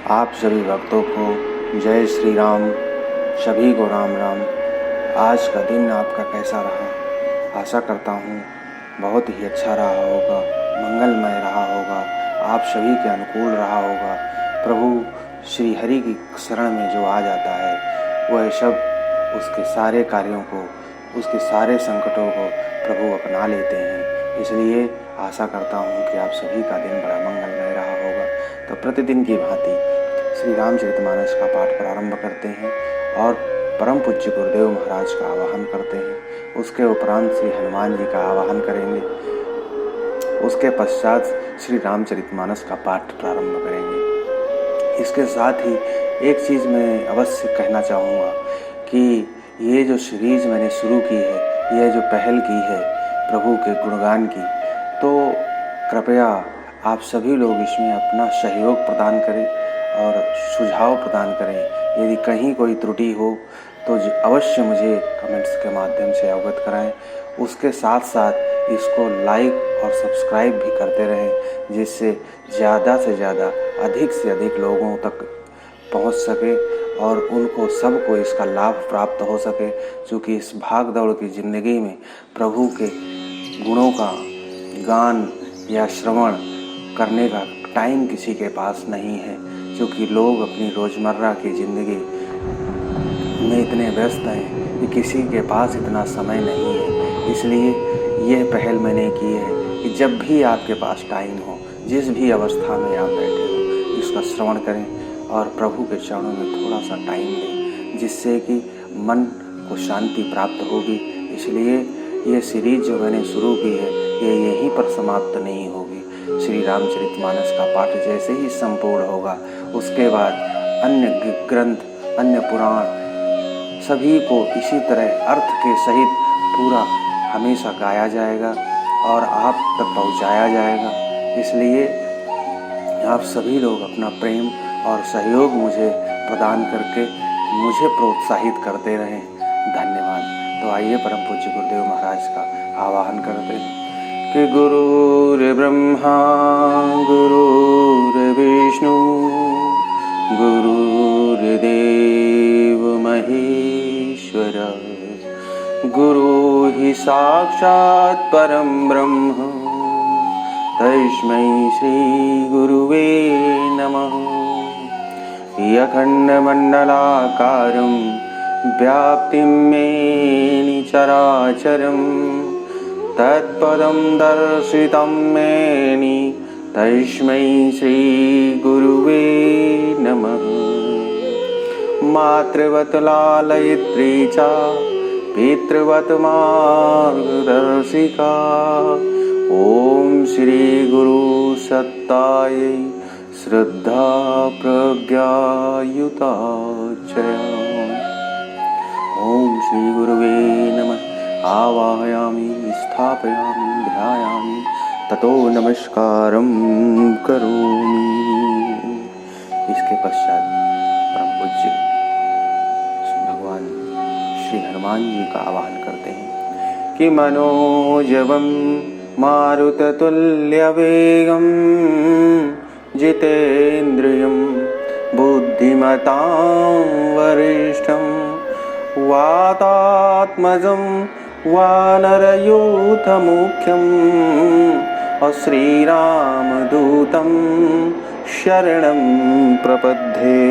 आप सभी भक्तों को जय श्री राम, सभी को राम राम। आज का दिन आपका कैसा रहा? आशा करता हूँ बहुत ही अच्छा रहा होगा, मंगलमय रहा होगा, आप सभी के अनुकूल रहा होगा। प्रभु श्री हरि की शरण में जो आ जाता है वह सब उसके सारे कार्यों को, उसके सारे संकटों को प्रभु अपना लेते हैं। इसलिए आशा करता हूँ कि आप सभी का दिन बड़ा मंगलमय रहा होगा। तो प्रतिदिन की भांति श्री रामचरितमानस का पाठ प्रारंभ करते हैं और परम पूज्य गुरुदेव महाराज का आवाहन करते हैं। उसके उपरांत श्री हनुमान जी का आवाहन करेंगे। उसके पश्चात श्री रामचरितमानस का पाठ प्रारंभ करेंगे। इसके साथ ही एक चीज़ मैं अवश्य कहना चाहूँगा कि ये जो सीरीज़ मैंने शुरू की है, यह जो पहल की है प्रभु के गुणगान की, तो कृपया आप सभी लोग इसमें अपना सहयोग प्रदान करें और सुझाव प्रदान करें। यदि कहीं कोई त्रुटि हो तो अवश्य मुझे कमेंट्स के माध्यम से अवगत कराएं। उसके साथ साथ इसको लाइक और सब्सक्राइब भी करते रहें, जिससे ज़्यादा से ज़्यादा, अधिक से अधिक लोगों तक पहुंच सके और उनको सबको इसका लाभ प्राप्त हो सके। क्योंकि इस भाग दौड़ की ज़िंदगी में प्रभु के गुणों का गान या श्रवण करने का टाइम किसी के पास नहीं है, क्योंकि लोग अपनी रोज़मर्रा की ज़िंदगी में इतने व्यस्त हैं कि किसी के पास इतना समय नहीं है। इसलिए यह पहल मैंने की है कि जब भी आपके पास टाइम हो, जिस भी अवस्था में आप बैठे हो, इसका श्रवण करें और प्रभु के चरणों में थोड़ा सा टाइम दें, जिससे कि मन को शांति प्राप्त होगी। इसलिए ये सीरीज जो मैंने शुरू की है ये यहीं पर समाप्त नहीं होगी। श्री रामचरितमानस का पाठ जैसे ही संपूर्ण होगा, उसके बाद अन्य ग्रंथ, अन्य पुराण सभी को इसी तरह अर्थ के सहित पूरा हमेशा गाया जाएगा और आप तक पहुंचाया जाएगा। इसलिए आप सभी लोग अपना प्रेम और सहयोग मुझे प्रदान करके मुझे प्रोत्साहित करते रहें। धन्यवाद। तो आइए परम पूज्य गुरुदेव महाराज का आवाहन करते हैं कि गुरुर्ब्रह्मा गुरुर्विष्णु गुरुर्देव महेश्वर गुरु ही साक्षात् परम ब्रह्म तस्मै श्री गुरुवे नमः। अखण्डमण्डलाकारं व्याप्तिं मेनि चराचरं तत्पदं दर्शितं मेनि तस्मै श्री गुरुवे नमः। मातृवत् लालयित्री च पितृवत् मार्गदर्शिका ॐ श्री गुरु सत्तायै श्रद्धा प्रज्ञायुताचर्य ॐ श्री गुरुवे नमः। आवाहयामि स्थापयामि ध्यायामि ततो नमस्कारं करोमि। इसके पश्चात परम पूज्य भगवान श्री हनुमान जी का आवाहन करते हैं कि मनोजवं मारुततुल्यवेगं जितेन्द्रियं बुद्धिमतां वरिष्ठं वातात्मजं वानरयूथमुख्यं श्रीरामदूतं शरणं प्रपद्ये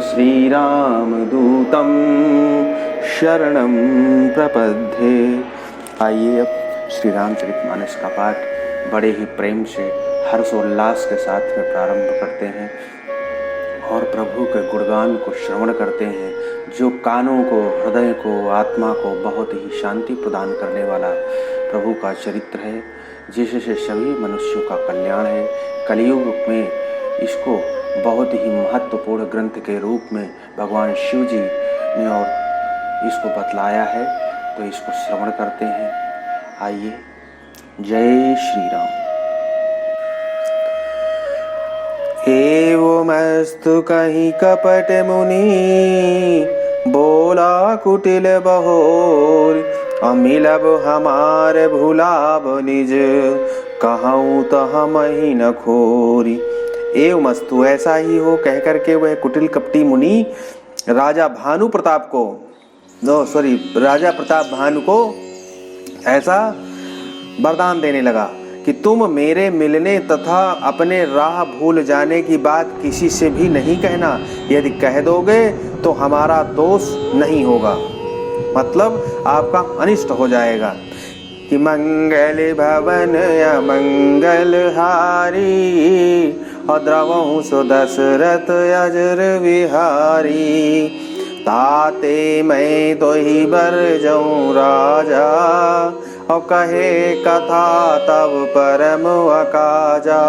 श्रीरामदूतं शरणं प्रपद्ये। आइए अब श्री रामचरितमानस का पाठ बड़े ही प्रेम से, हर्षोल्लास के साथ में प्रारंभ करते हैं और प्रभु के गुणगान को श्रवण करते हैं, जो कानों को, हृदय को, आत्मा को बहुत ही शांति प्रदान करने वाला प्रभु का चरित्र है, जिससे सभी मनुष्यों का कल्याण है। कलयुग में इसको बहुत ही महत्वपूर्ण ग्रंथ के रूप में भगवान शिव जी ने और इसको बतलाया है, तो इसको श्रवण करते हैं। आइए, जय श्री राम। एवमस्तु कहीं कपट मुनि बोला कुटिल बहोर अमिलब हमार भुलाब निज कहूँ तो हम ही न खोरी एवमस्तु, ऐसा ही हो। कह करके वह कुटिल कपटी मुनि राजा प्रताप भानु को ऐसा वरदान देने लगा कि तुम मेरे मिलने तथा अपने राह भूल जाने की बात किसी से भी नहीं कहना। यदि कह दोगे तो हमारा दोष नहीं होगा, मतलब आपका अनिष्ट हो जाएगा। कि मंगल भवन अमंगल हारी, और द्रवहु सो दशरथ अजर विहारी। ताते मैं तो ही बर जाऊं राजा, और कहे कथा तब परम अकाजा।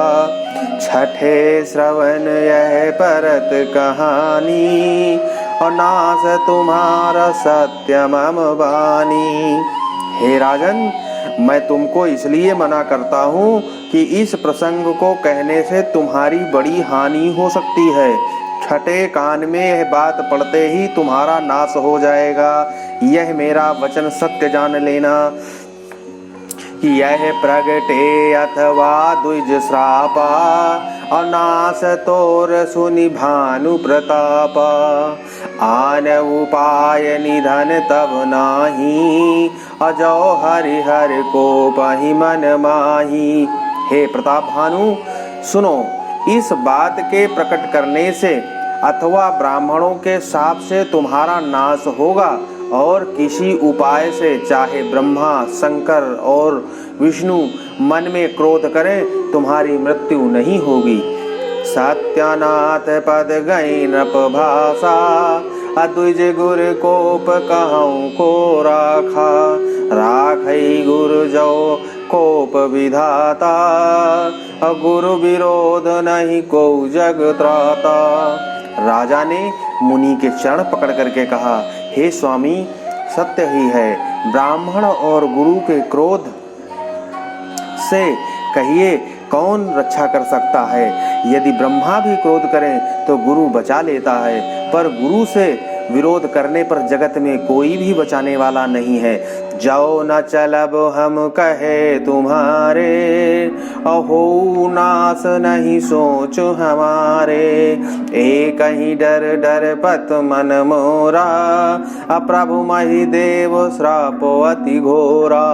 छठे श्रवण यह परत कहानी, और नास तुम्हारा सत्य मम बानी। हे राजन, मैं तुमको इसलिए मना करता हूँ कि इस प्रसंग को कहने से तुम्हारी बड़ी हानि हो सकती है। छठे कान में यह बात पड़ते ही तुम्हारा नाश हो जाएगा। यह मेरा वचन सत्य जान लेना कि यह प्रगटे अथवा द्विज श्रापा, अनाश तोर सुनि भानु प्रतापा। आन उपाय निधन तब नाही, अजो हरिहर को पहि मन माही। हे प्रताप भानु, सुनो, इस बात के प्रकट करने से अथवा ब्राह्मणों के शाप से तुम्हारा नाश होगा, और किसी उपाय से चाहे ब्रह्मा, शंकर और विष्णु मन में क्रोध करें, तुम्हारी मृत्यु नहीं होगी। सत्यानाथ पद गई नृप भाषा, अद्विज गुर कोप कहूँ को राखा। राखई गुरु जो कोप विधाता, गुरु विरोध नहीं को जग त्राता। राजा ने मुनि के चरण पकड़ करके कहा, हे स्वामी, सत्य ही है, ब्राह्मण और गुरु के क्रोध से कहिए कौन रक्षा कर सकता है। यदि ब्रह्मा भी क्रोध करें तो गुरु बचा लेता है, पर गुरु से विरोध करने पर जगत में कोई भी बचाने वाला नहीं है। जाओ न चलब हम कहे तुम्हारे, अहो नास नहीं सोच हमारे। एक ही डर डर पत मन मोरा, अप्रभु मही देव श्राप अति घोरा।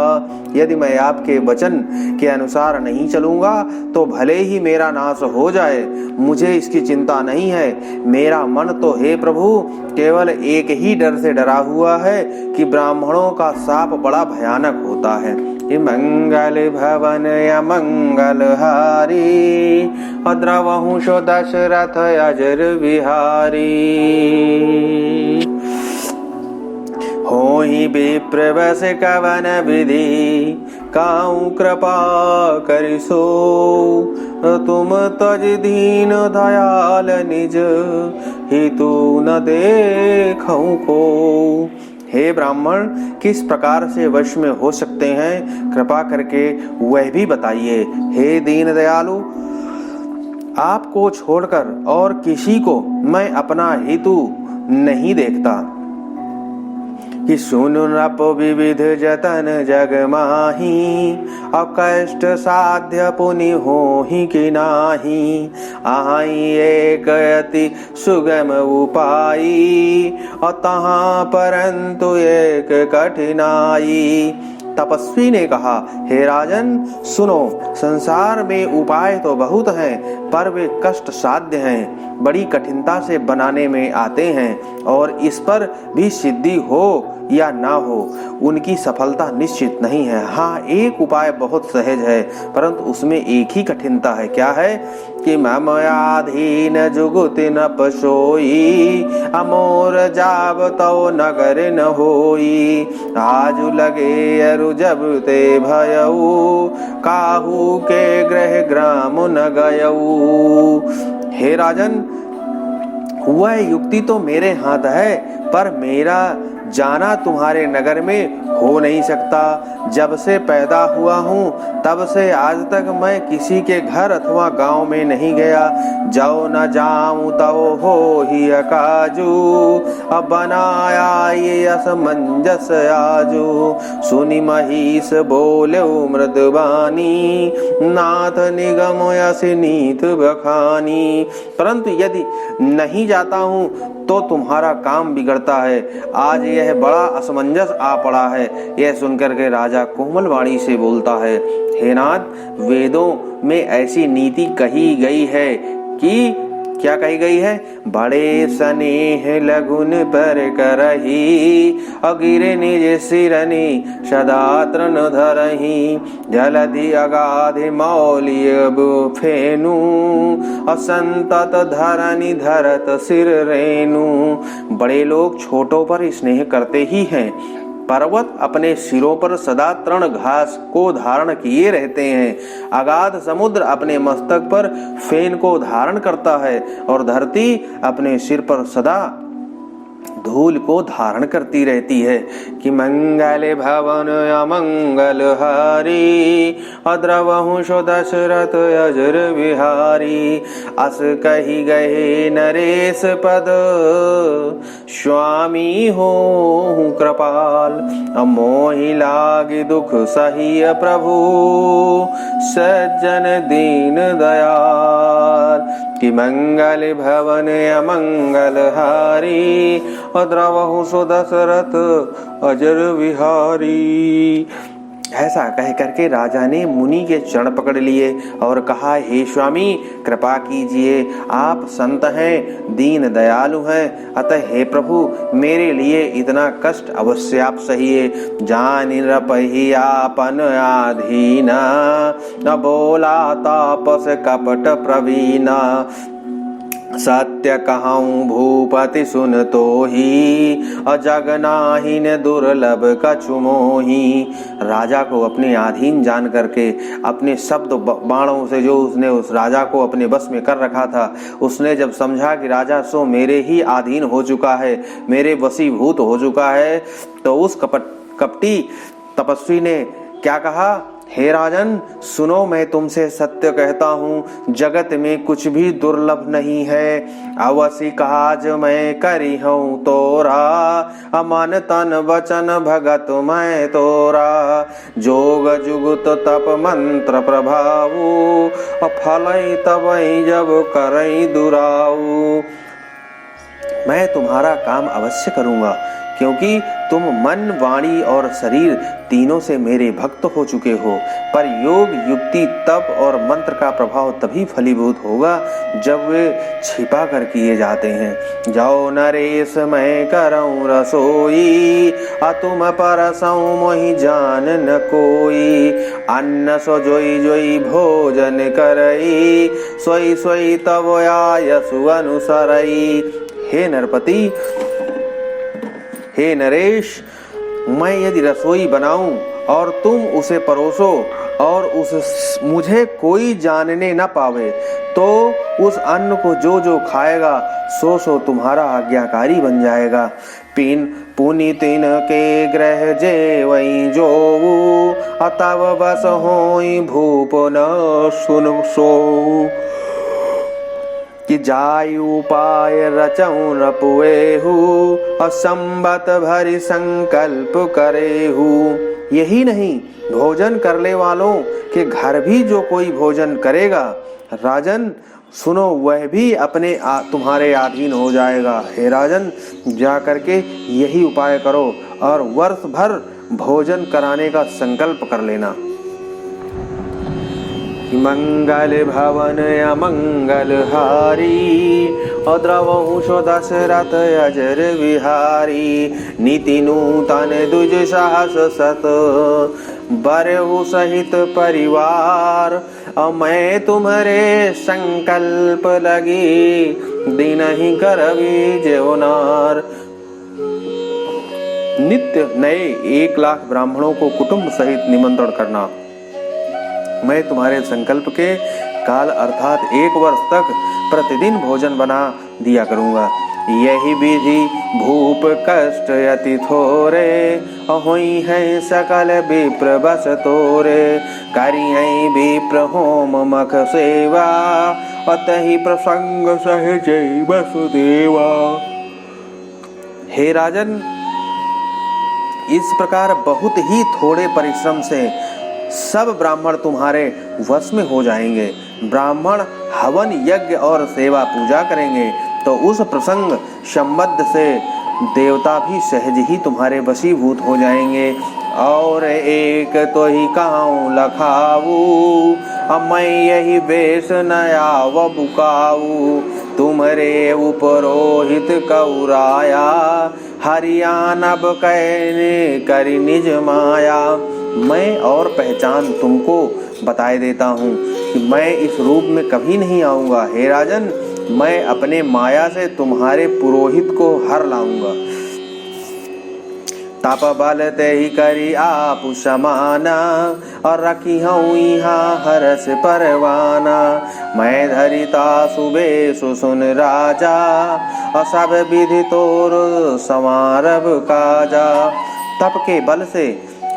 यदि मैं आपके वचन के अनुसार नहीं चलूंगा तो भले ही मेरा नाश हो जाए, मुझे इसकी चिंता नहीं है। मेरा मन तो हे प्रभु केवल एक ही डर से डरा हुआ है कि ब्राह्मणों का शाप बड़ा भयानक होता है। मंगल भवन अमंगल हारी, द्रवहु सो दशरथ अजर विहारी। होहि विप्र बस कवन विधि, काऊ कृपा करिसो। तुम तज दीन दयाल निज, हितु न देखऊं को। हे ब्राह्मण, किस प्रकार से वश में हो सकते हैं, कृपा करके वह भी बताइए। हे दीन दयालु, आपको छोड़कर और किसी को मैं अपना हेतु नहीं देखता। कि सुनु नृप विविध जतन जग माही, अकष्ट साध्य पुनि होहि कि नाही। आई एक अति सुगम उपाई, अतः परंतु एक कठिनाई। तपस्वी ने कहा, हे राजन सुनो, संसार में उपाय तो बहुत हैं, पर वे कष्ट साध्य हैं, बड़ी कठिनता से बनाने में आते हैं, और इस पर भी सिद्धि हो या ना हो उनकी सफलता निश्चित नहीं है। हाँ, एक उपाय बहुत सहज है, परंतु उसमें एक ही कठिनता है। क्या है? कि मम आधीन जुगुति न पशोई, अमोर जाब तो नगर न होई। आजु लगे अरु जब ते भयऊ, काहू के ग्रह ग्राम न गयऊ। हे राजन, वह युक्ति तो मेरे हाथ है, पर मेरा जाना तुम्हारे नगर में हो नहीं सकता। जब से पैदा हुआ हूँ तब से आज तक मैं किसी के घर अथवा गांव में नहीं गया। जाओ न जाऊं तो हो ही अकाजू, अब बनाया ये असमंजस आजू। सुनि महिष बोले मृदवानी, नाथ निगम यस नीत बखानी। परंतु यदि नहीं जाता हूँ तो तुम्हारा काम बिगड़ता है। आज यह बड़ा असमंजस आ पड़ा है। यह सुनकर के राजा कोमल वाणी से बोलता है, हे नाथ, वेदों में ऐसी नीति कही गई है कि क्या कही गई है? बड़े स्नेह लगुन पर करही, अगिरे निज सिरनि सदा तृण धरही। जलधि अगाधि मौलिय फेनु, असंतत धरनि धरत सिर रेणु। बड़े लोग छोटों पर स्नेह करते ही हैं। पर्वत अपने सिरों पर सदा तृण घास को धारण किए रहते हैं। अगाध समुद्र अपने मस्तक पर फेन को धारण करता है और धरती अपने सिर पर सदा धूल को धारण करती रहती है। कि मंगल भवन अमंगल हारी, अद्रवहु सो दशरथ अजर विहारी। अस कही गए नरेश पद, स्वामी हो कृपाल। मोहि लागे दुख सहिय प्रभु, सज्जन दीन दयाल। कि मंगल भवन अमंगल हारी, अद्रवहु सो दशरथ अजर विहारी। ऐसा कह करके राजा ने मुनि के चरण पकड़ लिए और कहा, हे स्वामी, कृपा कीजिए, आप संत हैं, दीन दयालु हैं, अतः हे प्रभु, मेरे लिए इतना कष्ट अवश्य आप सहिए। जान रपहि आपन आधीना, न बोला तापस कपट प्रवीणा। सत्य कहूँ भूपति सुन तो ही, अजग नाहिन दुर्लभ कछु मोही। राजा को अपने अधीन जान करके अपने शब्द बाणों से जो उसने उस राजा को अपने बस में कर रखा था, उसने जब समझा कि राजा सो मेरे ही अधीन हो चुका है, मेरे वशीभूत हो चुका है, तो उस कपटी तपस्वी ने क्या कहा, हे राजन, सुनो, मैं तुमसे सत्य कहता हूँ, जगत में कुछ भी दुर्लभ नहीं है। अवश्य काज मैं करी हूँ तोरा, अमन तन वचन भगत मैं तोरा। जोग जुगत तप मंत्र प्रभाऊ, फलई तबई जब करई दुराऊ। मैं तुम्हारा काम अवश्य करूँगा, क्योंकि तुम मन, वाणी और शरीर तीनों से मेरे भक्त हो चुके हो। पर योग, युक्ति, तप और मंत्र का प्रभाव तभी फलीभूत होगा जब वे छिपा कर किए जाते हैं। जाओ नरेश मैं करऊं रसोई, तुम परसऊं मोहि जान न कोई। अन्न सो जोई जोई भोजन करई, सोई सोई तब आयसु अनुसरई। हे नरपति, हे नरेश, मैं यदि रसोई बनाऊं और तुम उसे परोसो और उस मुझे कोई जानने न पावे, तो उस अन्न को जो जो खाएगा सो सो तुम्हारा आज्ञाकारी बन जाएगा। पिन पुनि तिन के ग्रह जे वही जो, अतव बस होई भूप न सुन सो। कि जाय उपाय रचऊं न पुएहू, असंबत भरि संकल्प करेहू। यही नहीं, भोजन करने वालों के घर भी जो कोई भोजन करेगा, राजन सुनो, वह भी अपने तुम्हारे अधीन हो जाएगा। हे राजन, जा करके यही उपाय करो और वर्ष भर भोजन कराने का संकल्प कर लेना। मंगल भवन अमंगल हारी, अद्रवहु सो दशरथ अजर विहारी। नीति नूतन दुज साहस सत, बरहु सहित परिवार। मैं तुम्हारे संकल्प लगी, दिन ही करवी जेवनार। नित्य नए 1 लाख ब्राह्मणों को कुटुंब सहित निमंत्रण करना। मैं तुम्हारे संकल्प के काल अर्थात 1 वर्ष तक प्रतिदिन भोजन बना दिया करूंगा। यही विधि भूप कष्ट अति थोरे, होई है सकल विप्र बस तोरे। करियै विप्र होम मख सेवा, अतहि प्रसंग सहजै वसुदेवा। हे राजन, इस प्रकार बहुत ही थोड़े परिश्रम से सब ब्राह्मण तुम्हारे वश में हो जाएंगे। ब्राह्मण हवन यज्ञ और सेवा पूजा करेंगे तो उस प्रसंग संबद्ध से देवता भी सहज ही तुम्हारे वशीभूत हो जाएंगे। और एक तो ही कहूँ लखाऊ, मैं यही वेश नया व बुकाऊ। तुमरे उपरोहित कौराया, हरियाणा कैने करी निज माया। मैं और पहचान तुमको बताए देता हूँ कि मैं इस रूप में कभी नहीं आऊँगा। हे राजन, मैं अपने माया से तुम्हारे पुरोहित को हर लाऊंगा। तप बल ते ही करी आप समाना, और रखी हूँ यहाँ हरस परवाना। मैं धरिता सुबे सुन राजा, और सब विधि तोर समारभ काजा। तप के बल से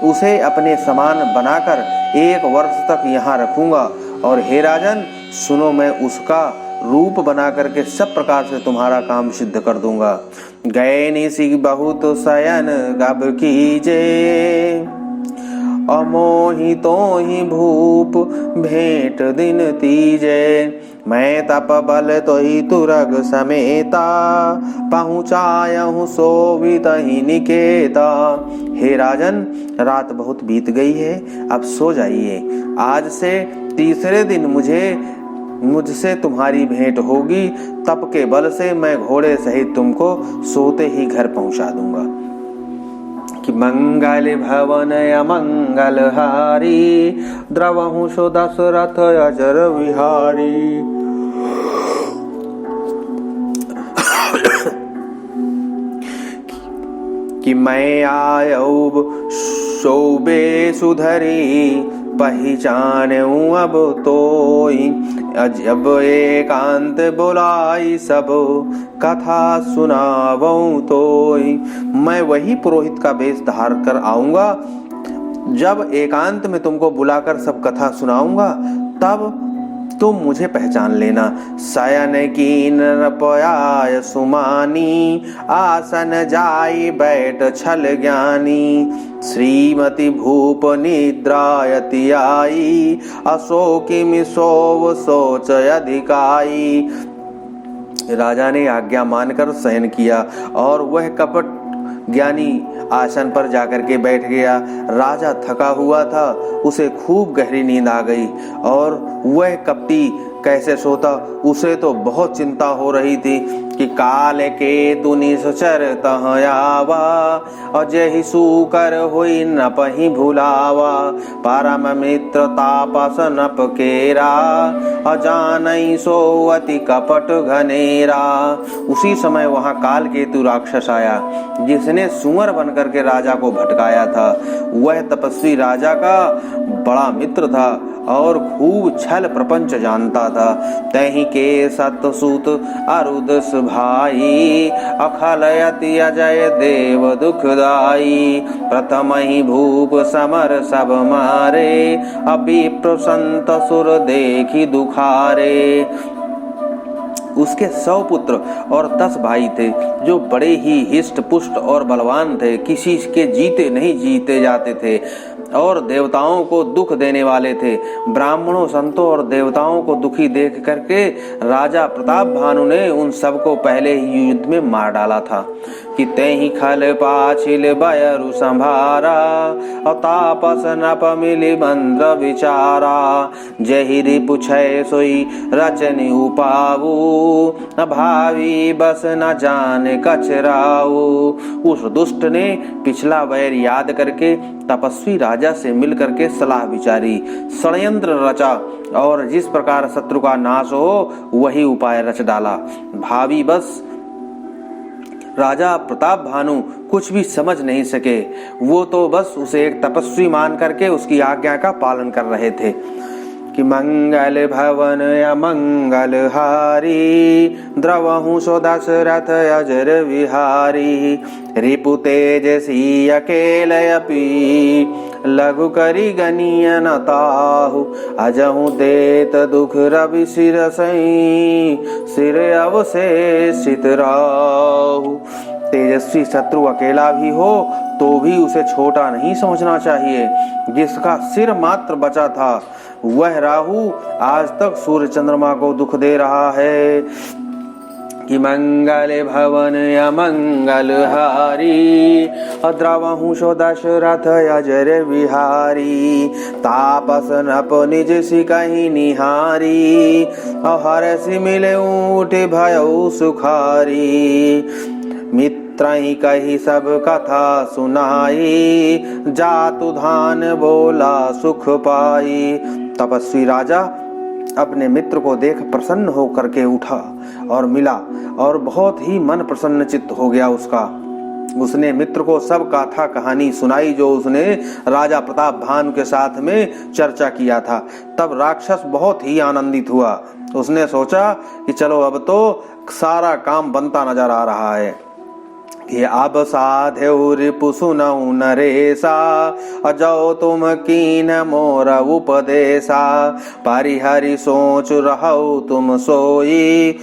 उसे अपने समान बनाकर 1 वर्ष तक यहाँ रखूंगा। और हे राजन सुनो, मैं उसका रूप बना करके सब प्रकार से तुम्हारा काम सिद्ध कर दूंगा। गए निसी बहुत शयन गब कीजे, अमोहि तो ही भूप भेंट दिन तीजे। मैं तप बल तो ही तुरग समेता, पहुँचायहूँ सोवित ही निकेता। हे राजन, रात बहुत बीत गई है, अब सो जाइए। आज से 3रे दिन मुझसे तुम्हारी भेंट होगी। तप के बल से मैं घोड़े सहित तुमको सोते ही घर पहुंचा दूंगा। कि मंगल भवन अमंगल हारी, द्रवहु सो दशरथ अजर विहारी। कि मैं आयौ शोभे सुधरी, पहचानूं अब तोई। जब एकांत बुलाई सब, कथा सुनावऊं तोई। मैं वही पुरोहित का वेश धार कर आऊंगा। जब एकांत में तुमको बुलाकर सब कथा सुनाऊंगा, तब तुम मुझे पहचान लेना। शयन कीन नपयाय सुमानी, आसन जाई बैठ छल ज्ञानी। श्रीमती भूप निद्रायति आई, अशोकी मिसोव सोच अधिकाई। राजा ने आज्ञा मानकर शयन किया और वह कपट ज्ञानी आसन पर जाकर के बैठ गया। राजा थका हुआ था, उसे खूब गहरी नींद आ गई और वह कपटी कैसे सोता, उसे तो बहुत चिंता हो रही थी कि काल के तुनि सचर तहयावा, अजहि सुकर होई न पही भुलावा। परम मित्र तापस नप केरा, अजानई सो अति कपट घनेरा। उसी समय वहां काल केतु राक्षस आया, जिसने सुअर बनकर के राजा को भटकाया था। वह तपस्वी राजा का बड़ा मित्र था और खूब छल प्रपंच जानता था। तही के सतसुत अरुदस भाई, अखलयति अजय देव दुखदाई। प्रथम ही भूप समर सब मारे, अभी प्रसंत सुर देखी दुखारे। उसके 100 पुत्र और 10 भाई थे, जो बड़े ही हिष्ट पुष्ट और बलवान थे। किसी के जीते नहीं जीते जाते थे और देवताओं को दुख देने वाले थे। ब्राह्मणों, संतों और देवताओं को दुखी देख करके राजा प्रताप भानु ने उन सबको पहले ही युद्ध में मार डाला था। कि तेहि खल पाछिल बयरु संभारा, तापस नप मिली मंत्र विचारा। जहि रिपु छय सोई रचनि उपाऊ, भावी बस न जाने कछराऊ। उस दुष्ट ने पिछला वैर याद करके तपस्वी राजा से मिल करके सलाह विचारी, षड्यंत्र रचा और जिस प्रकार शत्रु का नाश हो वही उपाय रच डाला। भावी बस राजा प्रताप भानु कुछ भी समझ नहीं सके। वो तो बस उसे एक तपस्वी मान करके उसकी आज्ञा का पालन कर रहे थे। कि मंगल भवन अमंगल हारी, द्रवहु सो दशरथ अजर विहारी। रिपु तेजसी अकेल अपि, लघु करि गनिय न ताहु। अजहु देत दुख रवि सिर सई, सिर अवशेषित राहु। तेजस्वी शत्रु अकेला भी हो तो भी उसे छोटा नहीं समझना चाहिए। जिसका सिर मात्र बचा था वह राहु आज तक सूर्य चंद्रमा को दुख दे रहा है। कि मंगल भवन अमंगल हारी, द्रवहु सो दशरथ अजर विहारी। तापस नप निज सिकहि निहारी, हरसि मिले उठ भयउ सुखारी। मित्रहि कही सब कथा सुनाई, जातु धान बोला सुख पाई। तपस्वी राजा अपने मित्र को देख प्रसन्न होकर के उठा और मिला और बहुत ही मन प्रसन्न चित्त हो गया उसका। उसने मित्र को सब कथा कहानी सुनाई जो उसने राजा प्रताप भानु के साथ में चर्चा किया था। तब राक्षस बहुत ही आनंदित हुआ। उसने सोचा कि चलो अब तो सारा काम बनता नजर आ रहा है। कि अब साधेउ रिपु सुनऊ नरेसा, अजो तुम कीन मोर उपदेशा। परिहरि सोच रहौ तुम सोई,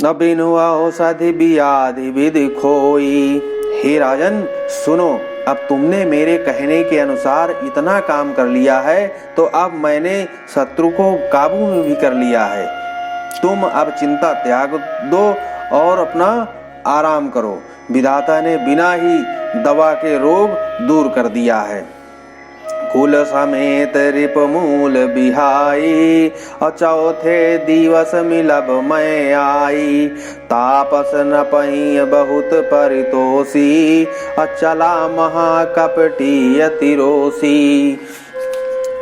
न बिनु औषधि व्याधि विधि खोई। हे राजन सुनो, अब तुमने मेरे कहने के अनुसार इतना काम कर लिया है तो अब मैंने शत्रु को काबू में भी कर लिया है। तुम अब चिंता त्याग दो और अपना आराम करो। विधाता ने बिना ही दवा के रोग दूर कर दिया है। कुल समेत रिप मूल बिहाई, और चौथे दिवस मिलब मैं आई। तापस न पही बहुत परितोषी, और चला महाकपटी अति रोषी।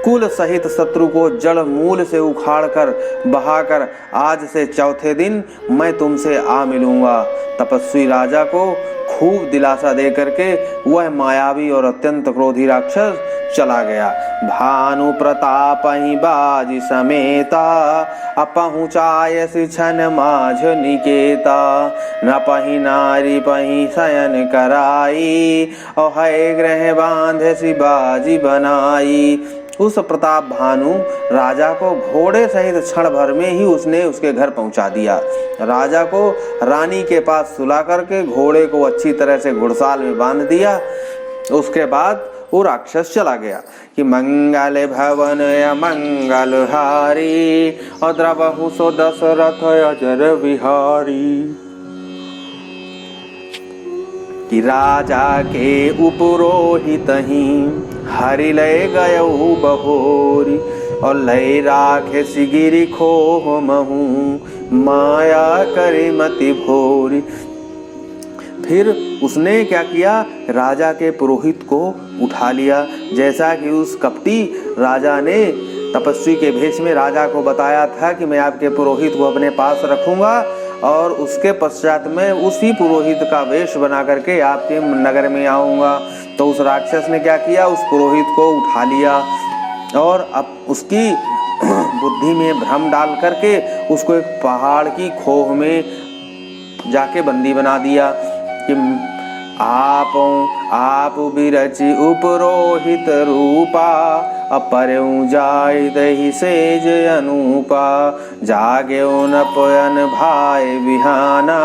कुल सहित शत्रु को जड़ मूल से उखाड़कर बहाकर आज से चौथे दिन मैं तुमसे आ मिलूंगा। तपस्वी राजा को खूब दिलासा दे करके वह मायावी और अत्यंत क्रोधी राक्षस चला गया। भानु प्रताप ही बाजी समेता, अपहुँचाय छन माझ निकेता। न पही नारी पही शयन कराई, और है ग्रह बांध सी बाजी बनाई। उस प्रताप भानु राजा को घोड़े सहित क्षण भर में ही उसने उसके घर पहुंचा दिया। राजा को रानी के पास सुला करके घोड़े को अच्छी तरह से घुड़साल में बांध दिया। उसके बाद वो राक्षस चला गया। कि मंगल भवन अमंगल हारी, और द्रवहु सो दशरथ अजर विहारी। कि राजा के उपरोहित ही हरि लय गयऊ बहोरी, और लय राखे सिगिरी खोह महू, माया करे मति भोरी। फिर उसने क्या किया, राजा के पुरोहित को उठा लिया। जैसा कि उस कपटी राजा ने तपस्वी के भेष में राजा को बताया था कि मैं आपके पुरोहित को अपने पास रखूंगा और उसके पश्चात में उसी पुरोहित का वेश बना करके आपके नगर में आऊंगा। तो उस राक्षस ने क्या किया, उस पुरोहित को उठा लिया और अब उसकी बुद्धि में भ्रम डाल करके उसको एक पहाड़ की खोह में जाके बंदी बना दिया। कि आप बिरचि उपरोहित रूपा, अपरऊ जाय दही सेज अनूपा। जागे न पयन भाई बिहाना,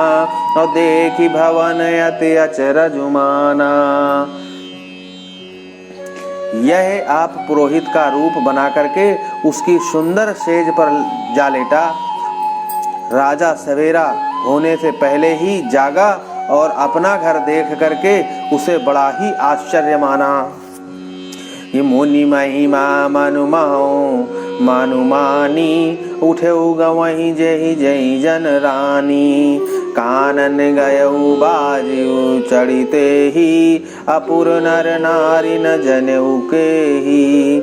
और देखी भवन अति अचरज माना। यह आप पुरोहित का रूप बना करके उसकी सुंदर सेज पर जा लेटा। राजा सवेरा होने से पहले ही जागा और अपना घर देख करके उसे बड़ा ही आश्चर्य माना। ये मुनि महिमा मानु मानी, उठे गवही जही जही जन रानी। कानन गयऊ बाजू चढ़ते ही, अपुर नर नारी न जनेऊ के ही।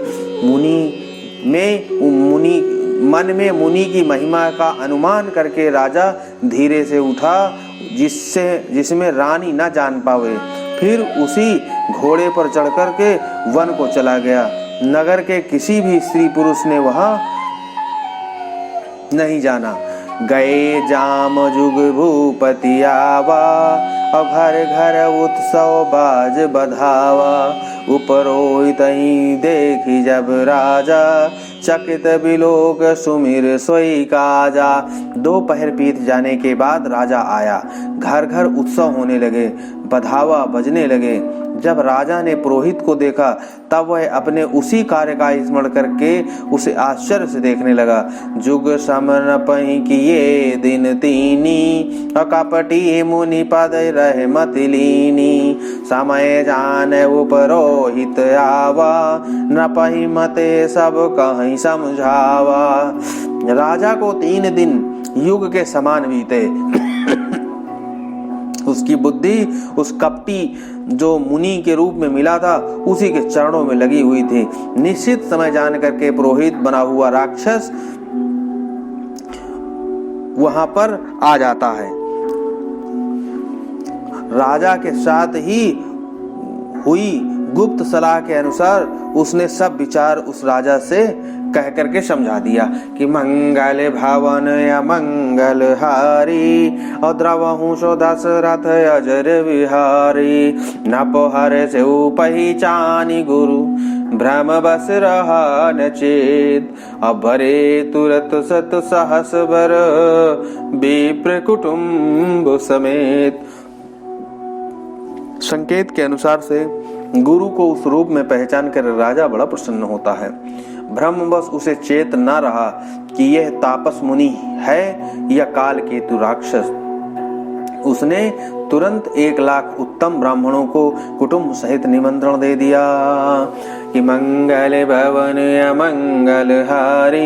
मन में मुनि की महिमा का अनुमान करके राजा धीरे से उठा जिसमें रानी न जान पावे। फिर उसी घोड़े पर चढ़ करके वन को चला गया। नगर के किसी भी स्त्री पुरुष ने वहां नहीं जाना। गए जाम जुग भूपति आवा, और घर घर उत्सव बाज बधावा। उपरोहि तहीं देखी जब राजा, चकित बिलोक सुमिर सोई काजा। दोपहर बीत जाने के बाद राजा आया। घर घर उत्सव होने लगे, बधावा बजने लगे। जब राजा ने पुरोहित को देखा तब वह अपने उसी कार्य का स्मरण करके उसे आश्चर्य से देखने लगा। जुग समन पहि किए दिन तीनी, कपटी मुनि पद रह मत लीनी। समय जान उपरोहित आवा, न पहि मते सब कहीं समझावा। राजा को 3 दिन युग के समान बीते। उसकी बुद्धि उस कपटी जो मुनि के रूप में मिला था उसी के चरणों में लगी हुई थी। निश्चित समय जान करके पुरोहित बना हुआ राक्षस वहां पर आ जाता है। राजा के साथ ही हुई गुप्त सलाह के अनुसार उसने सब विचार उस राजा से कह करके समझा दिया कि मंगल भवन अमंगल हारी, और द्रवहु सो दशरथ अजर विहारी। न पोहर से पहचानी गुरु, भ्रम बस रहा न चेत। अबरे तुरत सत सहस बर, विप्र कुटुंब समेत। संकेत के अनुसार से गुरु को उस रूप में पहचान कर राजा बड़ा प्रसन्न होता है। ब्रह्मवश उसे चेत न रहा कि यह तापस मुनि है या काल केतु राक्षस। उसने तुरंत 1 लाख उत्तम ब्राह्मणों को कुटुंब सहित निमंत्रण दे दिया कि मंगल भवन अमंगल हारी,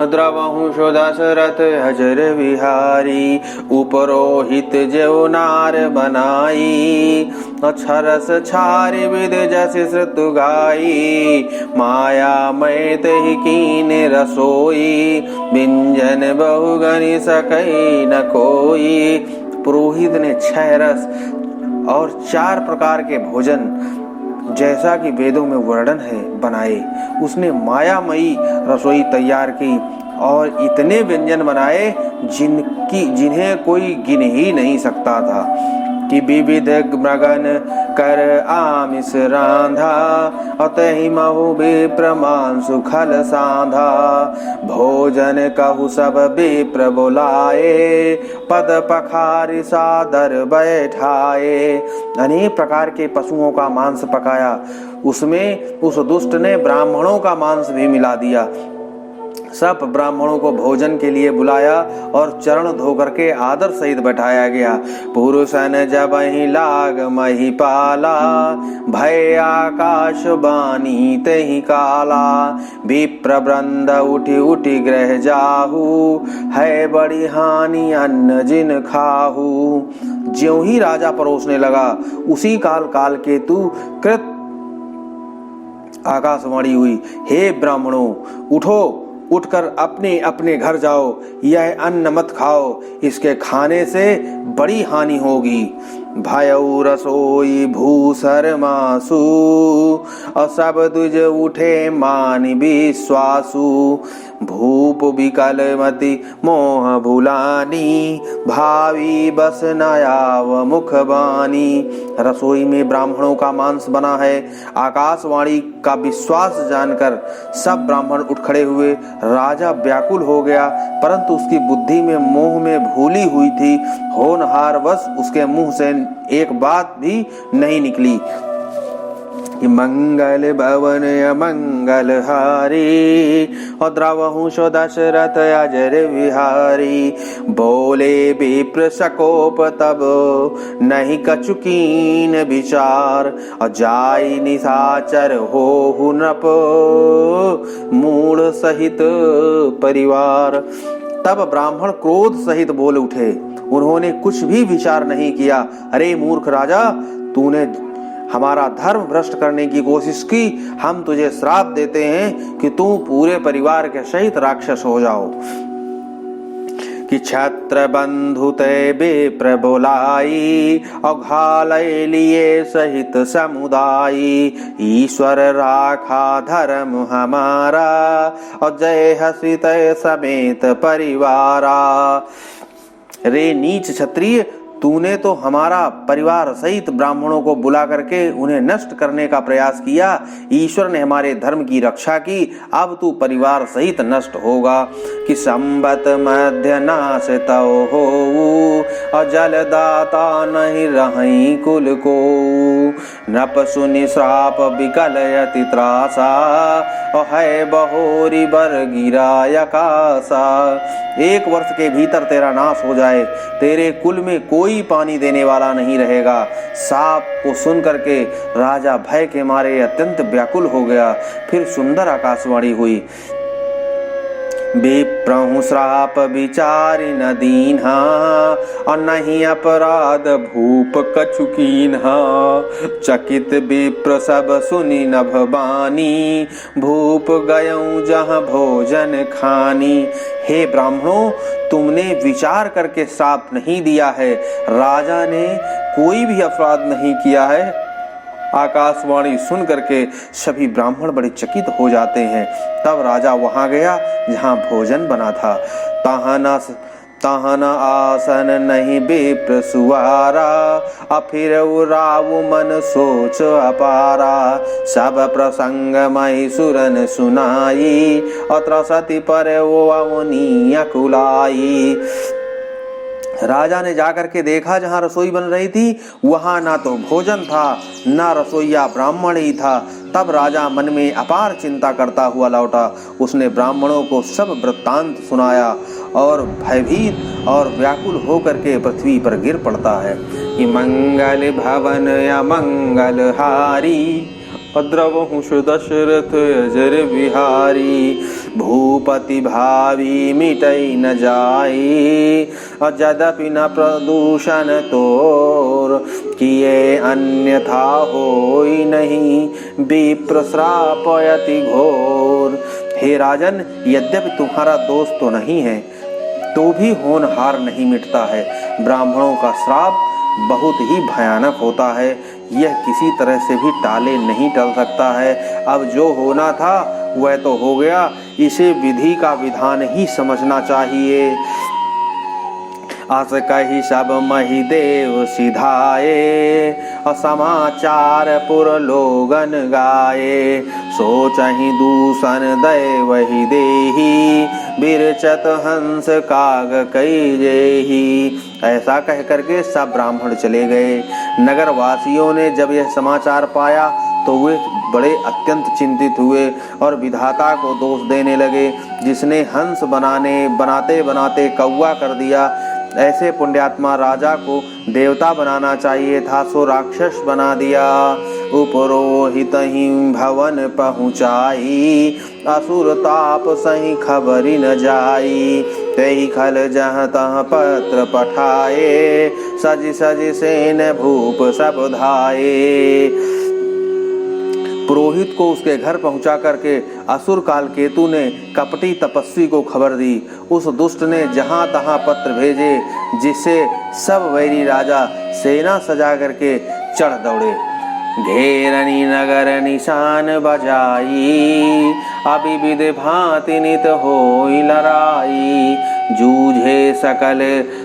द्रवहु सो दशरथ अजर विहारी। उपरोहित जो नार बनाई, अक्षरस छारि विद जस श्रुतु गाई। माया मय तहि कीन रसोई, व्यंजन बहुगनि सकई न कोई। पुरोहित ने 6 रस और 4 प्रकार के भोजन जैसा कि वेदों में वर्णन है बनाए। उसने मायामयी रसोई तैयार की और इतने व्यंजन बनाए जिन्हें कोई गिन ही नहीं सकता था कि विविध मृगन कर आमिष रांधा, अतहि महु विप्र मांसु खल साधा। भोजन कहु सब विप्र बुलाए, पद पखारि सादर बैठाए। अनेक प्रकार के पशुओं का मांस पकाया, उसमें उस दुष्ट ने ब्राह्मणों का मांस भी मिला दिया। सब ब्राह्मणों को भोजन के लिए बुलाया और चरण धो करके आदर सहित बैठाया गया। पुरुषन जब ही लाग मही पाला, भय आकाश बानी तहि काला। विप्र वृंद उठी उठी ग्रह जाहू, है बड़ी हानि अन्न जिन खाहू। ज्यों ही राजा परोसने लगा उसी काल केतु कृत आकाशवाणी हुई, हे ब्राह्मणों उठो, उठकर अपने अपने घर जाओ। यह अन्न मत खाओ, इसके खाने से बड़ी हानि होगी। भयउ रसोई भूसर मासु, और सब दुज उठे मान विश्वासु। भूप विकल मति मोह भुलानी, भावी बस नयाव मुख बानी। रसोई में ब्राह्मणों का मांस बना है। आकाशवाणी का विश्वास जानकर सब ब्राह्मण उठ खड़े हुए। राजा व्याकुल हो गया, परंतु उसकी बुद्धि में मोह में भूली हुई थी। होनहारवश उसके मुंह से एक बात भी नहीं निकली कि मंगल भवन अमंगल हारी, और द्रवहु सो दशरथ अजर विहारी। बोले विप्र सकोप तब नहीं कछुकीन विचार, और जाई निशाचर हो नृप मूढ़ सहित परिवार। तब ब्राह्मण क्रोध सहित बोल उठे। उन्होंने कुछ भी विचार नहीं किया। अरे मूर्ख राजा, तूने हमारा धर्म भ्रष्ट करने की कोशिश की। हम तुझे श्राप देते हैं कि तू पूरे परिवार के सहित राक्षस हो जाओ। कि क्षत्र बंधु ते विप्र बोलाई, और घालय लिए सहित समुदाय। ईश्वर राखा धर्म हमारा, और जय हसी तय समेत परिवारा। रे नीच क्षत्रिय, तूने तो हमारा परिवार सहित ब्राह्मणों को बुला करके उन्हें नष्ट करने का प्रयास किया। ईश्वर ने हमारे धर्म की रक्षा की, अब तू परिवार सहित नष्ट होगा। कि संबत मध्य नाश तव हो, और जलदाता नहीं रही कुल को। नृप सुनि श्राप विकलयति त्रासा, और है बहोरी बर गिरायकासा। 1 वर्ष के भीतर तेरा नाश हो जाए, तेरे कुल में कोई पानी देने वाला नहीं रहेगा। साप को सुन करके राजा भय के मारे अत्यंत व्याकुल हो गया। फिर सुंदर आकाशवाणी हुई। विप्रहु श्राप विचारि न दीन्हा, और नहीं अपराध भूप कछु कीन्हा। चकित विप्र सब सुनि नभ बानी, भूप गयऊं जहाँ भोजन खानी। हे ब्राह्मणों, तुमने विचार करके श्राप नहीं दिया है, राजा ने कोई भी अपराध नहीं किया है। आकाशवाणी सुन करके सभी ब्राह्मण बड़े चकित हो जाते हैं। तब राजा वहां गया जहां भोजन बना था। ताहन आसन नहीं विप्र सुवारा, अफिर राव मन सोच अपारा। सब प्रसंग मई सुरन सुनाई, अत्र सती पर वो अवनी अकुलाई। राजा ने जाकर के देखा जहां रसोई बन रही थी, वहां ना तो भोजन था, ना रसोईया ब्राह्मण ही था। तब राजा मन में अपार चिंता करता हुआ लौटा। उसने ब्राह्मणों को सब वृत्तांत सुनाया और भयभीत और व्याकुल होकर के पृथ्वी पर गिर पड़ता है। कि मंगल भवन या मंगल हारी, द्रवहुष दशरथ अजर विहारी। भूपति भावी मिटई न जाई, यद्यपि न प्रदूषण तोर। किए अन्यथा होई नहीं, विप्र श्रापयति घोर। हे राजन, यद्यपि तुम्हारा दोष तो नहीं है, तो भी होनहार नहीं मिटता है। ब्राह्मणों का श्राप बहुत ही भयानक होता है, यह किसी तरह से भी टाले नहीं टल सकता है। अब जो होना था वह तो हो गया, इसे विधि का विधान ही समझना चाहिए। अस कही सब मही देव सिधाए, असमाचार पुर लोगन गाए। सोचहि दूषण दय वही देही, बिरचत हंस काग कई जेही। ऐसा कह करके सब ब्राह्मण चले गए। नगर वासियों ने जब यह समाचार पाया तो वे बड़े अत्यंत चिंतित हुए और विधाता को दोष देने लगे, जिसने हंस बनाते बनाते कौवा कर दिया। ऐसे पुण्यात्मा राजा को देवता बनाना चाहिए था, सो राक्षस बना दिया। उपरोहित ही भवन पहुँचाई, असुर ताप सही खबरी न जाई। तेहि खल जहाँ तहाँ पत्र पठाए, सज सज सेन भूप सब धाये। पुरोहित को उसके घर पहुंचा करके असुर काल केतु ने कपटी तपस्वी को खबर दी। उस दुष्ट ने जहां तहां पत्र भेजे, जिससे सब वैरी राजा सेना सजा करके चढ़ दौड़े। घेरनी नगर निशान बजाई, अविविध भांति नित होई लड़ाई। जूझे सकल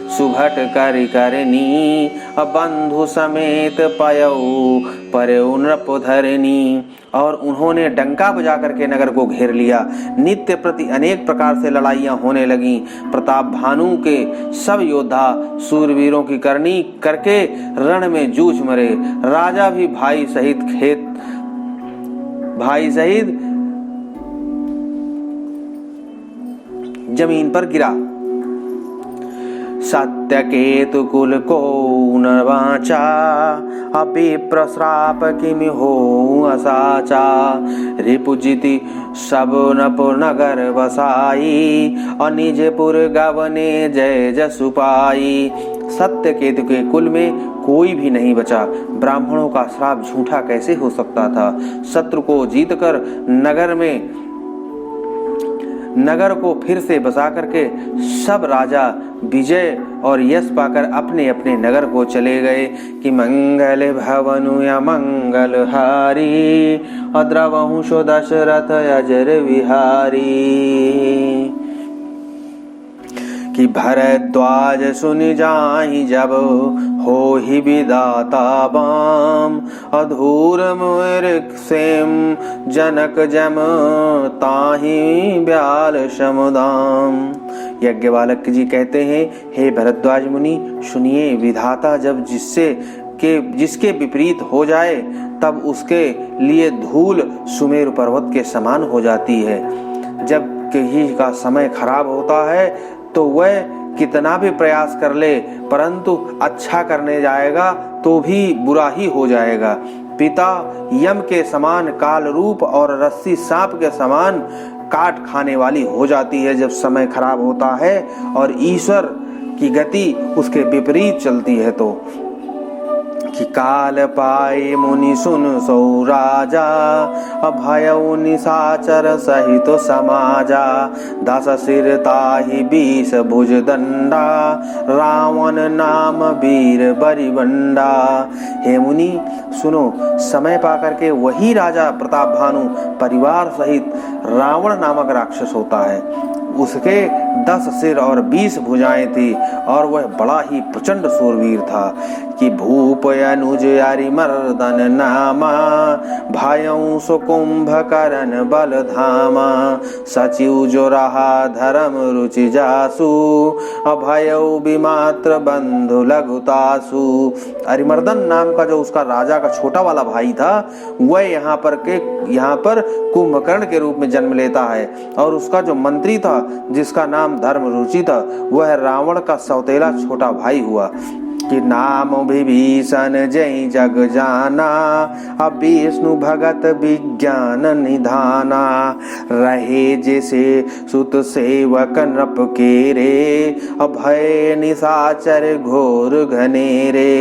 सुभट करि करनी, बंधु समेत पयऊ परऊ नृप धरनी। और उन्होंने डंका बजा करके नगर को घेर लिया। नित्य प्रति अनेक प्रकार से लड़ाइयां होने लगी। प्रताप भानु के सब योद्धा सूरवीरों की करनी करके रण में जूझ मरे। राजा भी भाई सहित जमीन पर गिरा। सत्यकेतु कुल को न वाचा, अविप्र श्राप किमि होऊ असाचा। रिपुजिति सब नपुर नगर बसाई, और निजपुर गवने जय जसु पाई। सत्यकेतु के कुल में कोई भी नहीं बचा। ब्राह्मणों का श्राप झूठा कैसे हो सकता था। शत्रु को जीतकर नगर को फिर से बसा करके सब राजा विजय और यश पाकर अपने अपने नगर को चले गए कि मंगल भवनु या मंगल हारी अद्रवहु सो दशरथ अजर विहारी। कि भरद्वाज सुन जाहि जब हो ही विदाता बाम अधूर मुर सेम जनक जम ताहि ब्याल समुदाम। यज्ञवालक जी कहते हैं, हे भरद्वाज मुनि सुनिए, विधाता जब जिसके विपरीत हो जाए तब उसके लिए धूल सुमेरु पर्वत के समान हो जाती है। जब किसी का समय खराब होता है तो वह कितना भी प्रयास कर ले परंतु अच्छा करने जाएगा तो भी बुरा ही हो जाएगा। पिता यम के समान काल रूप और रस्सी सांप के समान काट खाने वाली हो जाती है जब समय खराब होता है और ईश्वर की गति उसके विपरीत चलती है तो। कि काल पाए मुनि सुन सो राजा अभयउ निशाचर सहित समाजा 10 सिर ताहि 20 भुज दंडा रावण नाम वीर बरिबंडा। हे मुनि सुनो, समय पाकर के वही राजा प्रताप भानु परिवार सहित रावण नामक राक्षस होता है। उसके 10 सिर और 20 भुजाएं थी और वह बड़ा ही प्रचंड शूरवीर था। कि भूप अनुज अरिमर्दन नामा भयउ सो कुंभकर्ण बल धामा सचिव जो रहा धर्म रुचि जासु अभयउ विमात्र बंधु लघुतासु। अरिमर्दन नाम का जो उसका राजा का छोटा वाला भाई था वह यहाँ पर कुंभकर्ण के रूप में जन्म लेता है और उसका जो मंत्री था जिसका नाम धर्म रुचि था वह रावण का सौतेला छोटा भाई हुआ। कि नाम विभीषण जय जग जाना अब विष्णु भगत विज्ञान निधाना रहे जैसे सुत सेवक नृप के रे अभय निशाचर घोर घनेरे।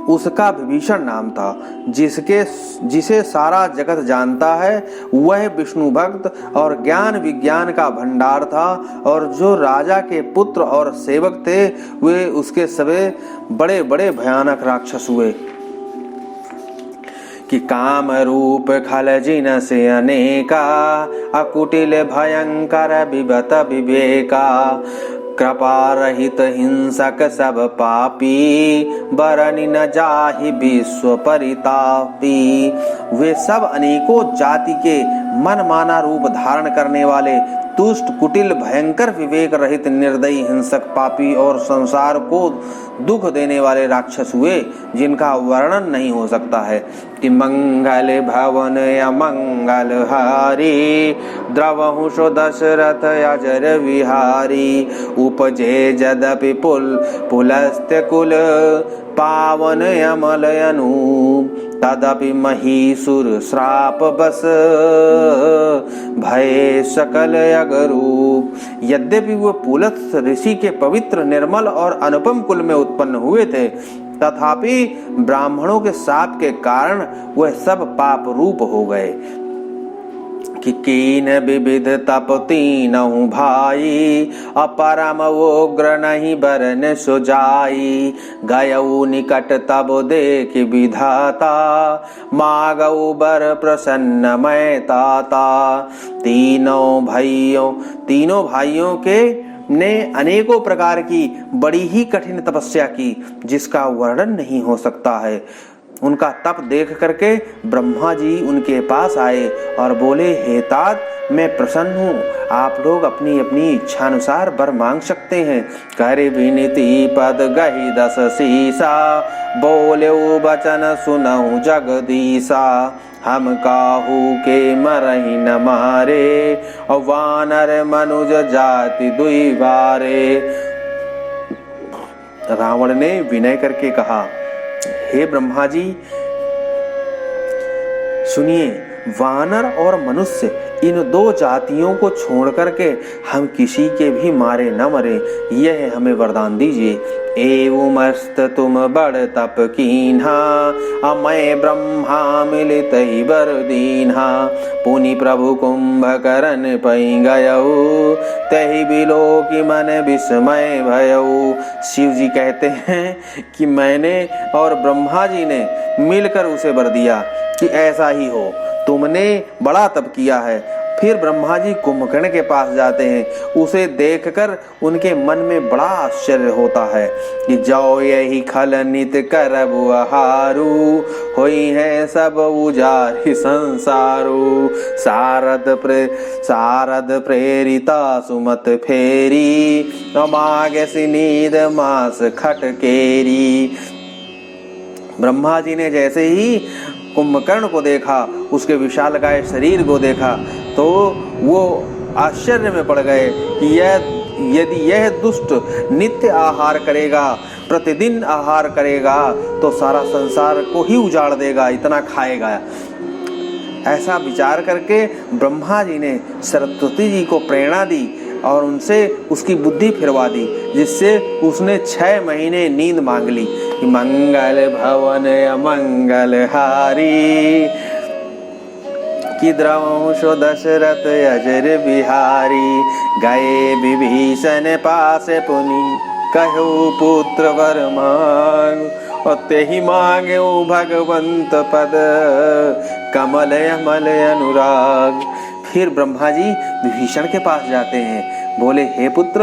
उसका विभीषण नाम था जिसे सारा जगत जानता है। वह विष्णु भक्त और ज्ञान विज्ञान का भंडार था और जो राजा के पुत्र और सेवक थे वे उसके सभी बड़े बड़े भयानक राक्षस हुए। कि काम रूप खल जिन से अनेका अकुटिल भयंकर विबत विवेका कृपा रहित हिंसक सब पापी बरनि न जाहि विश्व परितापी। वे सब अनेकों जाति के मन माना रूप धारण करने वाले दुष्ट कुटिल भयंकर विवेक रहित निर्दयी हिंसक पापी और संसार को दुख देने वाले राक्षस हुए जिनका वर्णन नहीं हो सकता है। कि मंगल भवन अमंगल हारी द्रवहु सो दशरथ अजर विहारी उपजे जदपि पुलस्त्य कुल पावन अमल अनूप तदपि महीसुर श्राप बस भय सकल अगरूप। यद्यपि वो पुलस्त्य ऋषि के पवित्र निर्मल और अनुपम कुल में उत्पन्न हुए थे तथापि ब्राह्मणों के शाप के कारण वह सब पाप रूप हो गए। कि कीन विविध तप तीनहु भाई अपरम उग्र नहीं बरन सुजाई गयऊ निकट तब देख विधाता मागऊ बर प्रसन्न मैं ताता। तीनों भाइयों के ने अनेकों प्रकार की बड़ी ही कठिन तपस्या की जिसका वर्णन नहीं हो सकता है। उनका तप देख करके ब्रह्मा जी उनके पास आए और बोले, हे तात मैं प्रसन्न हूँ, आप लोग अपनी अपनी इच्छानुसार वर मांग सकते हैं। कर विनती पद गहि 10 शीसा बोले बचन सुनहु जगदीशा हम काहू के मरहि न मारे और वानर मनुज जाति दुई बारे। रावण ने विनय करके कहा, हे ब्रह्मा जी सुनिए, वानर और मनुष्य इन दो जातियों को छोड़ करके हम किसी के भी मारे न मरे, यह हमें वरदान दीजिए। एवमस्त तुम बड़ तप कीन्हा, अमय ब्रह्मा मिलित ही बर दीन्हा। पुनि प्रभु कुंभकर्ण पै गयऊ, तहि बिलोकि मन विस्मय भयऊ। शिव जी कहते हैं कि मैंने और ब्रह्मा जी ने मिलकर उसे वर दिया कि ऐसा ही हो, तुमने बड़ा तप किया है। फिर ब्रह्मा जी कुंभकर्ण के पास जाते हैं, उसे देखकर उनके मन में बड़ा आश्चर्य होता है कि जाओ यही खल नित करबु आहारू, होई है सब उजारि संसारू। सारद प्रेरिता सुमत फेरी, मागे सिनीद मास खटकेरी। ब्रह्मा जी ने जैसे ही कुंभकर्ण को देखा, उसके विशालकाय शरीर को देखा, तो वो आश्चर्य में पड़ गए कि यदि यह दुष्ट नित्य आहार करेगा, प्रतिदिन आहार करेगा, तो सारा संसार को ही उजाड़ देगा, इतना खाएगा। ऐसा विचार करके ब्रह्मा जी ने सरस्वती जी को प्रेरणा दी और उनसे उसकी बुद्धि फिरवा दी, जिससे उसने 6 महीने नींद मांग ली। मंगल भवन अमंगल हारी, कि द्रवंशो दशरथ अजर बिहारी। गए विभीषण पास पुनि, कहो पुत्र वर मांग, और तेहि मांगे भगवंत पद, कमल अमल अनुराग। फिर ब्रह्मा जी विभीषण के पास जाते हैं, बोले हे पुत्र,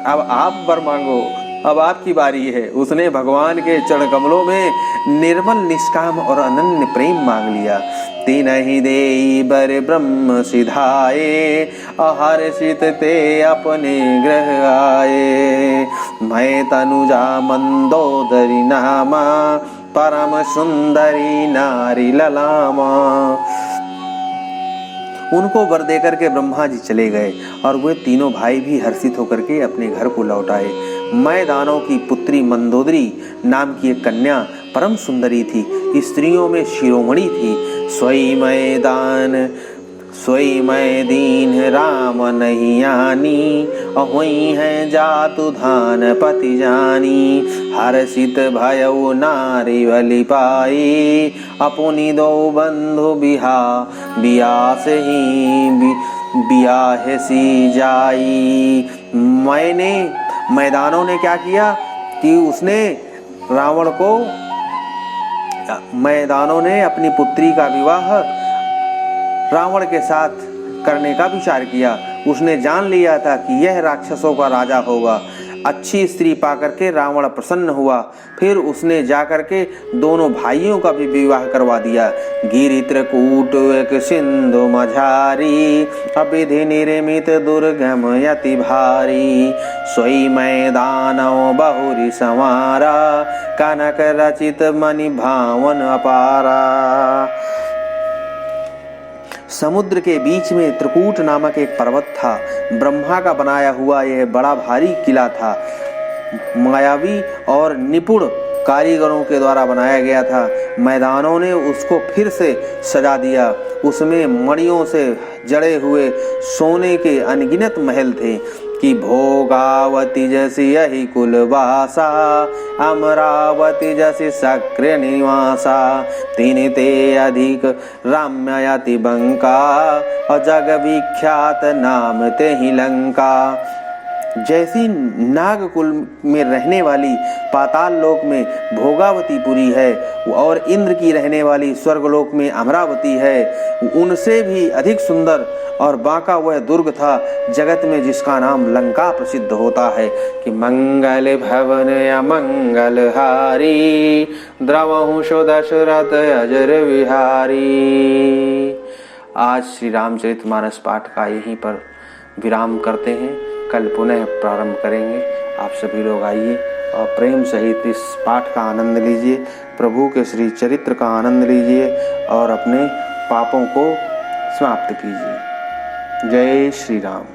अब आप वर मांगो, अब आपकी बारी है। उसने भगवान के चरण कमलों में निर्मल निष्काम और अनन्य प्रेम मांग लिया। तिनहि देई बर ब्रह्म सिधाए, हर्षित ते अपने ग्रह आए। मैं तनुजा मंदोदरी नामा, परम सुंदरी नारी ललामा। उनको वर देकर के ब्रह्मा जी चले गए और वे तीनों भाई भी हर्षित होकर के अपने घर को लौट आए। मैं दानों की पुत्री मंदोदरी नाम की एक कन्या परम सुंदरी थी, स्त्रियों में शिरोमणि थी। सोई मैं दीन राम नहीं आनी, हुई है जातु धान पति जानी। हर्षित भयउ नारी बलि पाई, अपनी दो बंधु बियाह सी जाई। मैदानों ने क्या किया कि मैदानों ने अपनी पुत्री का विवाह रावण के साथ करने का विचार किया। उसने जान लिया था कि यह राक्षसों का राजा होगा। अच्छी स्त्री पाकर के रावण प्रसन्न हुआ। फिर उसने जाकर के दोनों भाइयों का भी विवाह करवा दिया। गिरि त्रिकूट एक सिंधु मझारी, अविधि निर्मित दुर्गम यति भारी। सोई मैदानों बहुरी संवारा, कनक रचित मणि भावन अपारा। समुद्र के बीच में त्रिकूट नामक एक पर्वत था। ब्रह्मा का बनाया हुआ यह बड़ा भारी किला था। मायावी और निपुण कारीगरों के द्वारा बनाया गया था। मैदानों ने उसको फिर से सजा दिया। उसमें मणियों से जड़े हुए सोने के अनगिनत महल थे कि भोगावती जैसी यही कुलवासा, अमरावती जैसी सक्र निवासा। तीन ते अधिक राम्ययति बंका, और जग विख्यात नाम ते ही लंका। जैसी नागकुल में रहने वाली पाताल लोक में भोगावतीपुरी है, और इंद्र की रहने वाली स्वर्गलोक में अमरावती है, उनसे भी अधिक सुंदर और बांका वह दुर्ग था जगत में जिसका नाम लंका प्रसिद्ध होता है कि मंगल भवन अमंगल हारी, द्रवहुषो दशरथ अजर विहारी। आज श्री रामचरितमानस पाठ का यहीं पर विराम करते हैं। कल पुनः प्रारंभ करेंगे। आप सभी लोग आइए और प्रेम सहित इस पाठ का आनंद लीजिए, प्रभु के श्री चरित्र का आनंद लीजिए और अपने पापों को समाप्त कीजिए। जय श्री राम।